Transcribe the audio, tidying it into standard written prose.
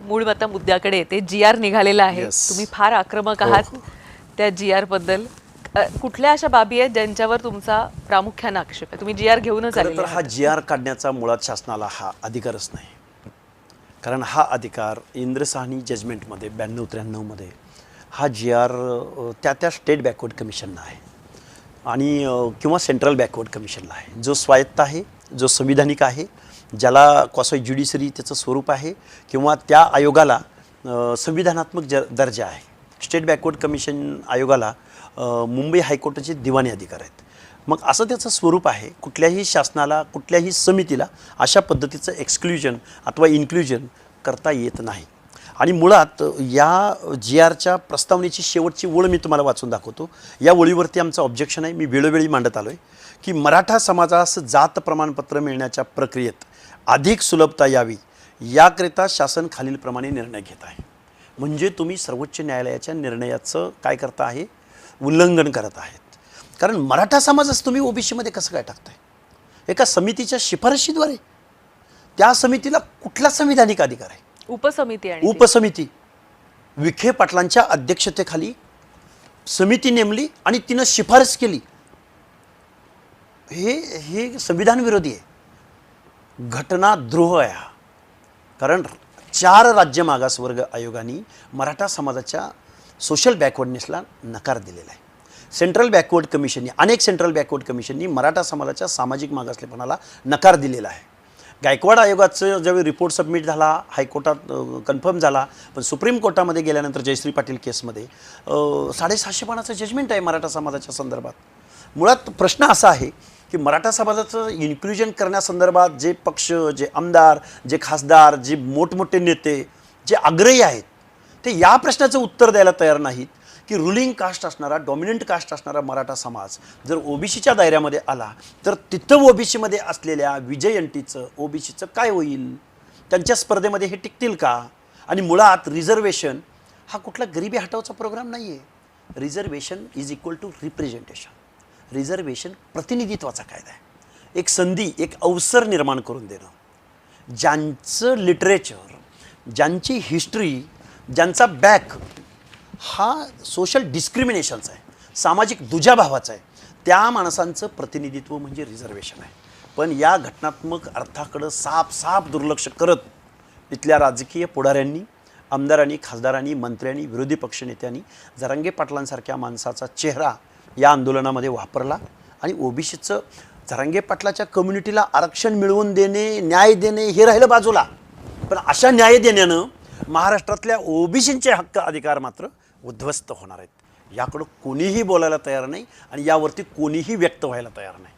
मूळ आता मुद्द्याकडे येते. GR निघालेला आहे. तुम्ही फार आक्रमक आहात त्या GR बद्दल. कुठल्या अशा बाबी आहेत ज्यांच्यावर तुमचा प्रामुख्याने आक्षेप आहे? तुम्ही GR घेऊनच आलेले तर हा GR काढण्याचा मुळात शासनाला हा अधिकारच नाही. कारण हा अधिकार इंद्र साहनी जजमेंटमध्ये 92-93 मध्ये हा GR त्या स्टेट बॅकवर्ड कमिशनला आहे आणि किंवा सेंट्रल बॅकवर्ड कमिशनला आहे, जो स्वायत्त आहे, जो संविधानिक आहे, ज्याला क्वासी ज्युडिशरी त्याचं स्वरूप आहे किंवा त्या आयोगाला संविधानात्मक दर्जा आहे. स्टेट बॅकवर्ड कमिशन आयोगाला मुंबई हायकोर्टाचे दिवाणी अधिकार आहेत. मग असं त्याचं स्वरूप आहे. कुठल्याही शासनाला, कुठल्याही समितीला अशा पद्धतीचं एक्सक्ल्युजन अथवा इन्क्ल्युजन करता येत नाही. आणि मुळात या GRच्या प्रस्तावनेची शेवटची ओळ मी तुम्हाला वाचून दाखवतो. या ओळीवरती आमचं ऑब्जेक्शन आहे. मी वेळोवेळी मांडत आलो आहे की मराठा समाजास जात प्रमाणपत्र मिळण्याच्या प्रक्रियेत अधिक सुलभता यावी याकरिता शासन खालीलप्रमाणे निर्णय घेत आहे. म्हणजे तुम्ही सर्वोच्च न्यायालयाच्या निर्णयाचं काय करता आहे? उल्लंघन करत आहेत. कारण मराठा समाजास तुम्ही ओबीसीमध्ये कसं काय टाकताय? एका समितीच्या शिफारशीद्वारे. त्या समितीला कुठला संविधानिक अधिकार आहे? उपसमिती विखे पाटलांच्या अध्यक्षतेखाली समिती नेमली आणि तिनं शिफारस केली. हे संविधान विरोधी आहे, घटनाद्रोह आहे हा. कारण 4 राज्य मागासवर्ग आयोगाने मराठा समाजाच्या सोशल बॅकवर्डनेसला नकार दिलेला आहे. सेंट्रल बॅकवर्ड कमिशननी, अनेक सेंट्रल बॅकवर्ड कमिशननी मराठा समाजाच्या सामाजिक मागासलेपणाला नकार दिलेला आहे. गायकवाड आयोगाचं ज्यावेळी रिपोर्ट सबमिट झाला, हायकोर्टात कन्फर्म झाला, पण सुप्रीम कोर्टामध्ये गेल्यानंतर जयश्री पाटील केसमध्ये 650 पानाचं जजमेंट आहे मराठा समाजाच्या संदर्भात. मुळात प्रश्न असा आहे की मराठा समाजाचं इन्क्ल्युजन करण्यासंदर्भात जे पक्ष, जे आमदार, जे खासदार, जे मोठमोठे नेते, जे आग्रही आहेत, ते या प्रश्नाचं उत्तर द्यायला तयार नाहीत की रुलिंग कास्ट असणारा, डॉमिनंट कास्ट असणारा मराठा समाज जर ओबीसीच्या दायऱ्यामध्ये आला तर तिथं ओबीसीमध्ये असलेल्या विजयंतीचं, ओबीसीचं काय होईल? त्यांच्या स्पर्धेमध्ये हे टिकतील का? आणि मुळात रिझर्वेशन हा कुठला गरिबी हटवाचा प्रोग्राम नाही आहे. Reservation is equal to representation. Reservation प्रतिनिधित्वाचा कायदा आहे. एक संधी, एक अवसर निर्माण करून देणं. ज्यांचं लिटरेचर, ज्यांची हिस्ट्री, ज्यांचा बॅक हा सोशल डिस्क्रिमिनेशनचा आहे, सामाजिक दुजाभावाचा आहे, त्या माणसांचं प्रतिनिधित्व म्हणजे रिझर्वेशन आहे. पण या घटनात्मक अर्थाकडं साफ दुर्लक्ष करत इथल्या राजकीय पुढाऱ्यांनी, आमदारांनी, खासदारांनी, मंत्र्यांनी, विरोधी पक्षनेत्यांनी जरांगे पाटलांसारख्या माणसाचा चेहरा या आंदोलनामध्ये वापरला आणि ओबीसीचं, जरांगे पाटलाच्या कम्युनिटीला आरक्षण मिळवून देणे, न्याय देणे हे राहिलं बाजूला. पण अशा न्याय देण्यानं महाराष्ट्रातल्या ओबीसींचे हक्क, अधिकार मात्र उद्ध्वस्त होणार आहेत. याकडं कोणीही बोलायला तयार नाही आणि यावरती कोणीही व्यक्त व्हायला तयार नाही.